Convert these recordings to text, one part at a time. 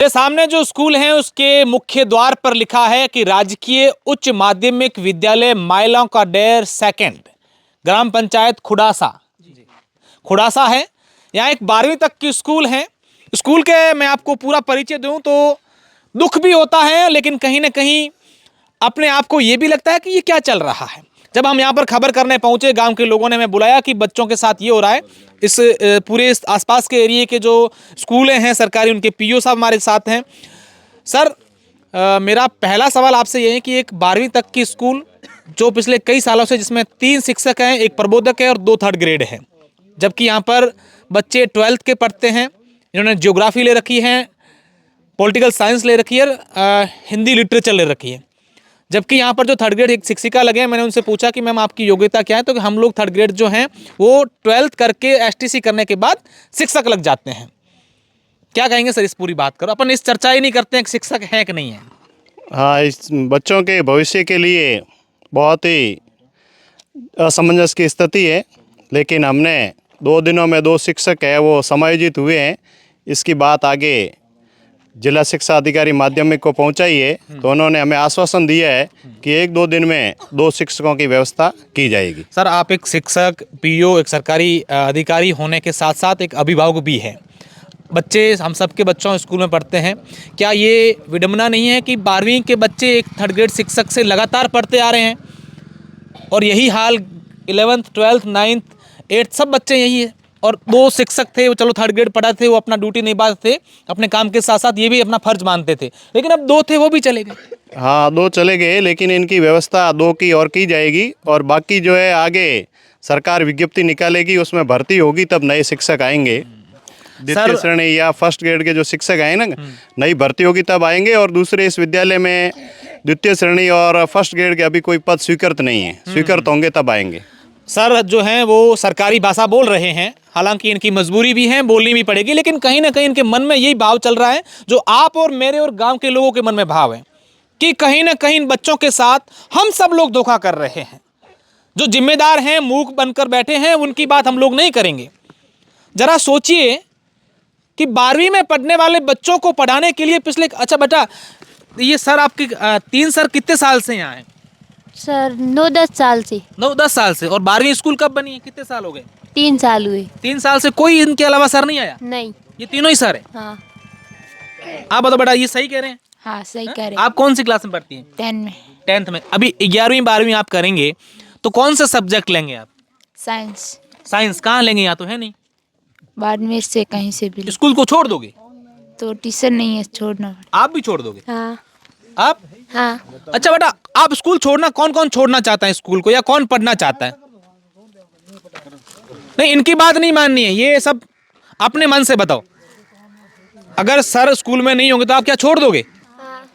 मेरे सामने जो स्कूल है उसके मुख्य द्वार पर लिखा है कि राजकीय उच्च माध्यमिक विद्यालय माइलों का डेर सेकंड, ग्राम पंचायत खुड़ासा है। यहाँ एक 12वीं तक की स्कूल है। स्कूल के मैं आपको पूरा परिचय दूं तो दुख भी होता है, लेकिन कहीं ना कहीं अपने आप को ये भी लगता है कि ये क्या चल रहा है। जब हम यहाँ पर खबर करने पहुँचे, गांव के लोगों ने हमें बुलाया कि बच्चों के साथ ये हो रहा है। इस पूरे आसपास के एरिए के जो स्कूलें हैं सरकारी, उनके पीओ साहब हमारे साथ हैं। सर, मेरा पहला सवाल आपसे ये है कि एक 12वीं तक की स्कूल जो पिछले कई सालों से, जिसमें 3 शिक्षक हैं, एक प्रबोधक है और 2 थर्ड ग्रेड है, जबकि यहाँ पर बच्चे 12th के पढ़ते हैं, इन्होंने ज्योग्राफी ले रखी है, पॉलिटिकल साइंस ले रखी है, हिंदी लिटरेचर ले रखी है, जबकि यहाँ पर जो थर्ड ग्रेड एक शिक्षिका लगे हैं, मैंने उनसे पूछा कि मैम आपकी योग्यता क्या है, तो हम लोग थर्ड ग्रेड जो हैं वो 12th करके एसटीसी करने के बाद शिक्षक लग जाते हैं। क्या कहेंगे सर इस पूरी बात करो, अपन इस चर्चा ही नहीं करते हैं कि शिक्षक हैं कि नहीं है। हाँ, इस बच्चों के भविष्य के लिए बहुत ही असमंजस की स्थिति है, लेकिन हमने 2 दिनों में 2 शिक्षक है वो समायोजित हुए हैं। इसकी बात आगे जिला शिक्षा अधिकारी माध्यमिक को पहुंचाई है, तो उन्होंने हमें आश्वासन दिया है कि 1-2 दिन में 2 शिक्षकों की व्यवस्था की जाएगी। सर, आप एक शिक्षक, पीओ, एक सरकारी अधिकारी होने के साथ साथ एक अभिभावक भी हैं। बच्चे, हम सबके बच्चों स्कूल में पढ़ते हैं। क्या ये विडंबना नहीं है कि 12वीं के बच्चे एक थर्ड ग्रेड शिक्षक से लगातार पढ़ते आ रहे हैं, और यही हाल 11th, 12th, 9th, 8th सब बच्चे यही है, और 2 शिक्षक थे, वो चलो थर्ड ग्रेड पढ़ा थे, वो अपना ड्यूटी निभाते थे, अपने काम के साथ साथ ये भी अपना फर्ज मानते थे, लेकिन अब 2 थे वो भी चले गए। हाँ, 2 चले गए, लेकिन इनकी व्यवस्था 2 की और की जाएगी, और बाकी जो है आगे सरकार विज्ञप्ति निकालेगी, उसमें भर्ती होगी, तब नए शिक्षक आएंगे। द्वितीय श्रेणी या फर्स्ट ग्रेड के जो शिक्षक आए ना, नई भर्ती होगी तब आएंगे। और दूसरे इस विद्यालय में द्वितीय श्रेणी और फर्स्ट ग्रेड के अभी कोई पद स्वीकृत नहीं है, स्वीकृत होंगे तब आएंगे। सर जो हैं वो सरकारी भाषा बोल रहे हैं, हालांकि इनकी मजबूरी भी है, बोलनी भी पड़ेगी, लेकिन कहीं ना कहीं इनके मन में यही भाव चल रहा है जो आप और मेरे और गांव के लोगों के मन में भाव है कि कहीं ना कहीं इन बच्चों के साथ हम सब लोग धोखा कर रहे हैं। जो जिम्मेदार हैं, मूक बनकर बैठे हैं, उनकी बात हम लोग नहीं करेंगे। जरा सोचिए कि 12वीं में पढ़ने वाले बच्चों को पढ़ाने के लिए पिछले, अच्छा बेटा, ये सर आपके 3 सर कितने साल से यहाँ हैं? सर 9-10 साल से। 9-10 साल से। और 12वीं स्कूल कब बनी है, कितने साल हो गए? 3 साल हुए। 3 साल से कोई इनके अलावा सर नहीं आया? नहीं। ये तीनों ही सर है? हाँ। आप बताओ बेटा, ये सही कह रहे हैं? हाँ, सही कह रहे हैं। आप कौन सी क्लास में पढ़ती हैं? 10 में। 10th में। अभी 11वीं 12वीं आप करेंगे तो कौन सा सब्जेक्ट लेंगे आप? साइंस। साइंस कहाँ लेंगे, यहाँ तो है नहीं। बाद में से कहीं से भी। स्कूल को छोड़ दोगे? तो टीचर नहीं है, छोड़ना। आप भी छोड़ दोगे? हाँ। आप? हाँ। अच्छा बेटा, आप स्कूल छोड़ना, कौन कौन छोड़ना चाहता है स्कूल को, या कौन पढ़ना चाहता है? नहीं, इनकी बात नहीं माननी है, ये सब अपने मन से बताओ। अगर सर स्कूल में नहीं होंगे तो आप क्या छोड़ दोगे? हाँ।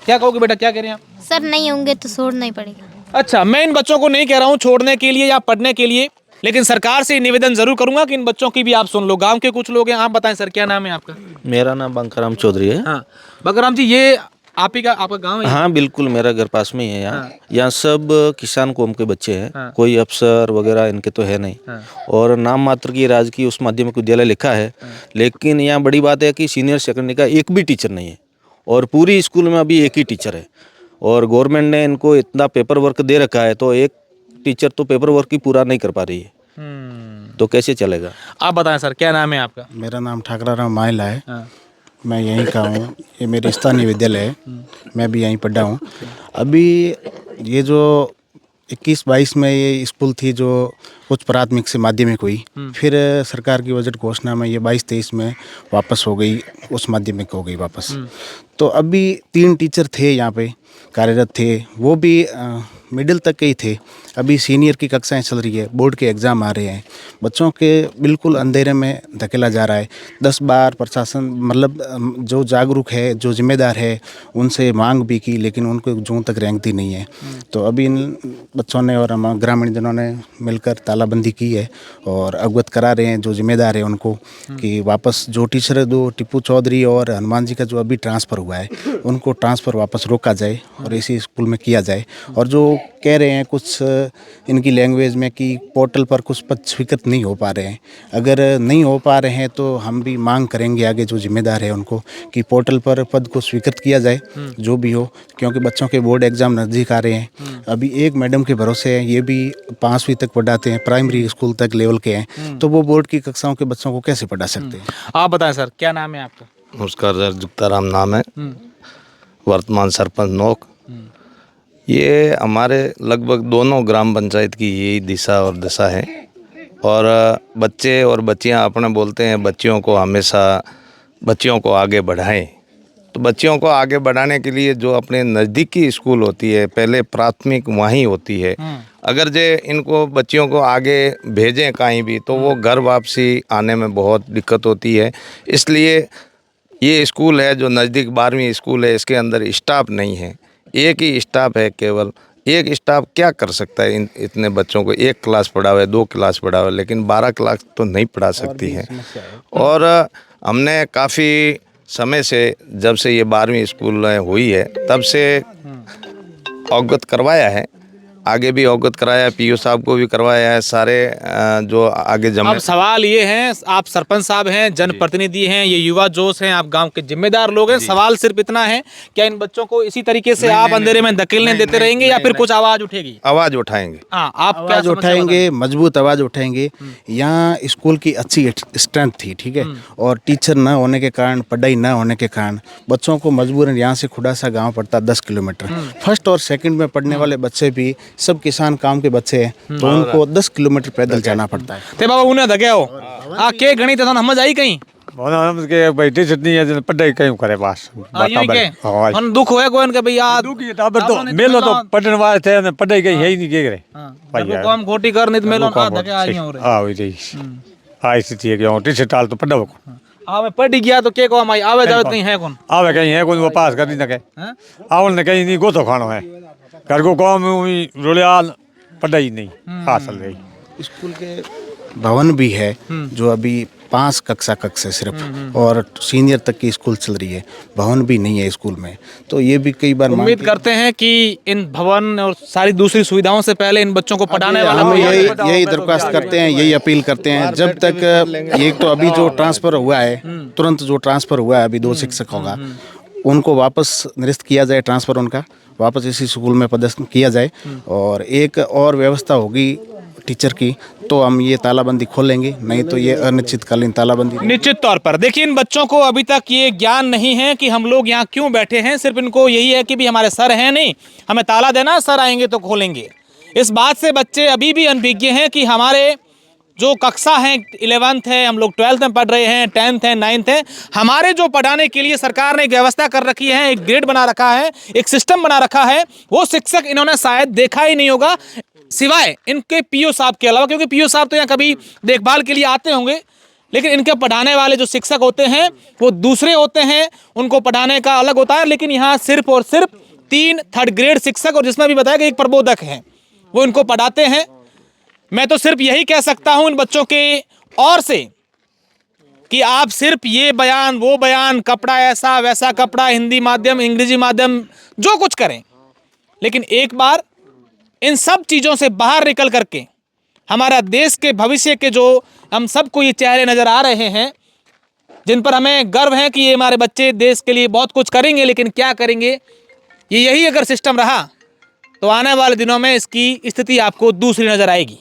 क्या कहोगे बेटा, क्या कह रहे हैं आप? सर नहीं होंगे तो छोड़ना ही पड़ेगा। अच्छा, मैं इन बच्चों को नहीं कह रहा हूँ छोड़ने के लिए या पढ़ने के लिए, लेकिन सरकार से निवेदन जरूर करूंगा कि इन बच्चों की भी आप सुन लो। गांव के कुछ लोग हैं, आप बताएं सर, क्या नाम है आपका? मेरा नाम बंकाराम चौधरी है। हाँ बंकाराम जी, ये आप ही का, आपका गांव है? हाँ बिल्कुल, मेरा घर पास में ही है। यहाँ यहाँ सब किसान कौम के बच्चे हैं। हाँ। कोई अफसर वगैरह इनके तो है नहीं। हाँ। और नाम मात्र की राजकीय उस माध्यमिक विद्यालय लिखा है। लेकिन यहाँ बड़ी बात है कि सीनियर सेकेंडरी का एक भी टीचर नहीं है, और पूरी स्कूल में अभी एक ही टीचर है। और गवर्नमेंट ने इनको इतना पेपर वर्क दे रखा है, तो एक टीचर तो पेपर वर्क ही पूरा नहीं कर पा रही है, तो कैसे चलेगा? आप बताएं सर, क्या नाम है आपका? मेरा नाम ठाकराराम माइला है। हाँ। मैं यहीं का हूँ, ये मेरे स्थानीय विद्यालय है, मैं भी यहीं पढ़ा हूँ। अभी ये जो 21-22 में ये स्कूल थी जो उच्च प्राथमिक से माध्यमिक हुई, फिर सरकार की बजट घोषणा में ये 22-23 में वापस हो गई, उस माध्यमिक हो गई वापस। तो अभी 3 टीचर थे यहाँ पे कार्यरत थे, वो भी मिडिल तक के ही थे। अभी सीनियर की कक्षाएं चल रही है, बोर्ड के एग्ज़ाम आ रहे हैं, बच्चों के बिल्कुल अंधेरे में धकेला जा रहा है। 10 बार प्रशासन, मतलब जो जागरूक है, जो जिम्मेदार है, उनसे मांग भी की, लेकिन उनको जून तक रेंगती नहीं है। तो अभी इन बच्चों ने और हम ग्रामीण जनों ने मिलकर तालाबंदी की है और अवगत करा रहे हैं जो जिम्मेदार है उनको कि वापस जो टीचर है, दो टीपू चौधरी और हनुमान जी का जो अभी ट्रांसफ़र हुआ है, उनको ट्रांसफ़र वापस रोका जाए और इसी स्कूल में किया जाए। और जो कह रहे हैं कुछ इनकी लैंग्वेज में कि पोर्टल पर कुछ पद स्वीकृत नहीं हो पा रहे हैं। अगर नहीं हो पा रहे हैं तो हम भी मांग करेंगे आगे जो जिम्मेदार है उनको कि पोर्टल पर पद को स्वीकृत किया जाए जो भी हो, क्योंकि बच्चों के बोर्ड एग्जाम नज़दीक आ रहे हैं। अभी एक मैडम के भरोसे हैं, ये भी 5वीं तक पढ़ाते हैं, प्राइमरी स्कूल तक लेवल के हैं, तो वो बोर्ड की कक्षाओं के बच्चों को कैसे पढ़ा सकते हैं। आप बताएं सर, क्या नाम है आपका? नमस्कार सर, जुक्ताराम नाम है, वर्तमान सरपंच नोक। ये हमारे लगभग दोनों ग्राम पंचायत की यही दिशा और दशा है। और बच्चे और बच्चियां अपने बोलते हैं बच्चियों को हमेशा बच्चियों को आगे बढ़ाएं। तो बच्चियों को आगे बढ़ाने के लिए जो अपने नज़दीक की स्कूल होती है, पहले प्राथमिक वहीं होती है। अगर जे इनको बच्चियों को आगे भेजें कहीं भी तो वो घर वापसी आने में बहुत दिक्कत होती है। इसलिए ये स्कूल है जो नज़दीक 12वीं स्कूल है, इसके अंदर स्टाफ नहीं है, एक ही स्टाफ है। केवल एक स्टाफ क्या कर सकता है इतने बच्चों को? 1 क्लास पढ़ावे, 2 क्लास पढ़ावे, लेकिन 12 क्लास तो नहीं पढ़ा सकती है। और हमने काफ़ी समय से, जब से ये 12वीं स्कूल हुई है तब से अवगत करवाया है, आगे भी अवगत कराया, पीओ साहब को भी करवाया है, सारे जो आगे जमा। अब सवाल ये है, आप सरपंच साहब हैं, जनप्रतिनिधि हैं, ये युवा जोश हैं, आप गांव के जिम्मेदार लोग हैं, सवाल सिर्फ इतना है, क्या इन बच्चों को इसी तरीके से आप अंधेरे में धकेलने देते रहेंगे या फिर कुछ आवाज उठेगी? आवाज़ उठाएंगे। हाँ, आप क्या आवाज़ उठाएंगे, मजबूत आवाज़ उठाएंगे। यहाँ स्कूल की अच्छी स्ट्रेंथ थी, ठीक है, और टीचर न होने के कारण, पढ़ाई न होने के कारण बच्चों को मजबूरन यहाँ से खुडासा गाँव पड़ता 10 किलोमीटर। फर्स्ट और सेकंड में पढ़ने वाले बच्चे भी सब किसान काम के बच्चे हैं, तो उनको 10 किलोमीटर पैदल जाना पड़ता है। ते बाबा उन्हें धके हो आ के गणित तो समझ आई कहीं के भाई टीचर नहीं है पढ़ाई कहीं करे बस यही के मन दुख होए कोई के भैया टाबर तो मेलो तो पढ़ने वाले थे ने पढ़ाई कहीं है ही नहीं के करे भाई काम खोटी कर नहीं तो मेलो आ धके आ रही हो रे। हां वही रही हां स्थिति है कि टीचर टाल तो पढ़ाओ आ मैं पढ़ गया तो के को माई आवे जावे कहीं है कौन? आवे कहीं है कोई वो पास कर नहीं सके, आवल ने कहीं नहीं गोतो खानो है, घर को काम में रोलियाल पढ़ाई नहीं हासिल रही। स्कूल के भवन भी है जो अभी 5 कक्षा है सिर्फ, और सीनियर तक की स्कूल चल रही है, भवन भी नहीं है स्कूल में। तो ये भी कई बार उम्मीद करते हैं कि इन भवन और सारी दूसरी सुविधाओं से पहले इन बच्चों को पढ़ाने वाला हम यही दरख्वास्त करते हैं, यही अपील करते हैं, जब तक एक तो अभी जो ट्रांसफर हुआ है, तुरंत जो ट्रांसफर हुआ है अभी 2 शिक्षक होगा, उनको वापस निरस्त किया जाए, ट्रांसफ़र उनका वापस इसी स्कूल में प्रदर्शन किया जाए, और एक और व्यवस्था होगी टीचर की तो हम ये तालाबंदी खोलेंगे, नहीं तो ये अनिश्चितकालीन तालाबंदी। निश्चित तौर पर देखिए, इन बच्चों को अभी तक ये ज्ञान नहीं है कि हम लोग यहाँ क्यों बैठे हैं, सिर्फ इनको यही है कि भी हमारे सर हैं नहीं, हमें ताला देना, सर आएंगे तो खोलेंगे। इस बात से बच्चे अभी भी अनभिज्ञ हैं कि हमारे जो कक्षा हैं 11th है, हम लोग 12th में पढ़ रहे हैं, 10th है, 9th है, हमारे जो पढ़ाने के लिए सरकार ने एक व्यवस्था कर रखी है, एक ग्रेड बना रखा है, एक सिस्टम बना रखा है, वो शिक्षक इन्होंने शायद देखा ही नहीं होगा, सिवाय इनके पीओ साहब के अलावा, क्योंकि पीओ साहब तो यहाँ कभी देखभाल के लिए आते होंगे, लेकिन इनके पढ़ाने वाले जो शिक्षक होते हैं वो दूसरे होते हैं, उनको पढ़ाने का अलग होता है। लेकिन यहाँ सिर्फ और सिर्फ 3 3rd ग्रेड शिक्षक, और जिसमें भी बताया कि एक प्रबोधक है, वो इनको पढ़ाते हैं। मैं तो सिर्फ यही कह सकता हूं इन बच्चों के और से कि आप सिर्फ ये बयान वो बयान, कपड़ा ऐसा वैसा कपड़ा, हिंदी माध्यम अंग्रेजी माध्यम, जो कुछ करें, लेकिन एक बार इन सब चीज़ों से बाहर निकल करके हमारा देश के भविष्य के जो हम सबको ये चेहरे नज़र आ रहे हैं, जिन पर हमें गर्व है कि ये हमारे बच्चे देश के लिए बहुत कुछ करेंगे, लेकिन क्या करेंगे, यही अगर सिस्टम रहा तो आने वाले दिनों में इसकी स्थिति आपको दूसरी नज़र आएगी।